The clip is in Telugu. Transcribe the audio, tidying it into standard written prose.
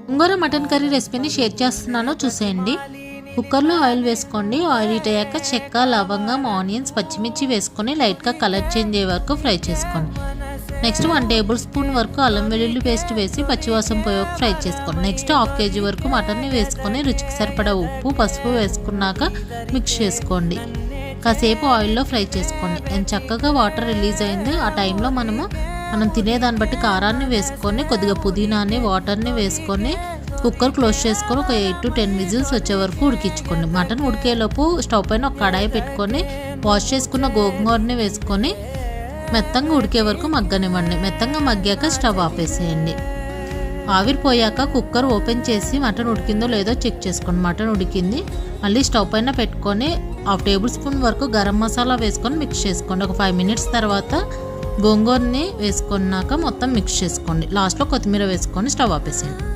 గోంగూర మటన్ కర్రీ రెసిపీని షేర్ చేస్తున్నాను, చూసేయండి. కుక్కర్లో ఆయిల్ వేసుకోండి. ఆయిల్ హీట్ అయ్యాక చెక్క, లవంగం, ఆనియన్స్, పచ్చిమిర్చి వేసుకొని లైట్గా కలర్ చేంజ్ అయ్యే వరకు ఫ్రై చేసుకోండి. నెక్స్ట్ 1 టేబుల్ స్పూన్ వరకు అల్లం వెల్లుల్లి పేస్ట్ వేసి పచ్చివాసన పోయే వరకు ఫ్రై చేసుకోండి. నెక్స్ట్ 1/2 kg వరకు మటన్ని వేసుకొని రుచికి సరిపడా ఉప్పు, పసుపు వేసుకున్నాక మిక్స్ చేసుకోండి. కాసేపు ఆయిల్లో ఫ్రై చేసుకోండి. అండ్ చక్కగా వాటర్ రిలీజ్ అయింది. ఆ టైంలో మనం తినేదాన్ని బట్టి కారాన్ని వేసుకొని కొద్దిగా పుదీనాన్ని, వాటర్ని వేసుకొని కుక్కర్ క్లోజ్ చేసుకొని ఒక 8 to 10 విజిల్స్ వచ్చే వరకు ఉడికించుకోండి. మటన్ ఉడికేలోపు స్టవ్ పైన ఒక కడాయి పెట్టుకొని వాష్ చేసుకున్న గోంగూరని వేసుకొని మెత్తంగా ఉడికే వరకు మగ్గనివ్వండి. మెత్తంగా మగ్గాక స్టవ్ ఆపేసేయండి. ఆవిరి పోయాక కుక్కర్ ఓపెన్ చేసి మటన్ ఉడికిందో లేదో చెక్ చేసుకోండి. మటన్ ఉడికింది. మళ్ళీ స్టవ్ పైన పెట్టుకొని 1/2 టేబుల్ స్పూన్ వరకు గరం మసాలా వేసుకొని మిక్స్ చేసుకోండి. ఒక 5 minutes తర్వాత గోంగూరని వేసుకున్నాక మొత్తం మిక్స్ చేసుకోండి. లాస్ట్లో కొత్తిమీర వేసుకొని స్టవ్ ఆపేసేయండి.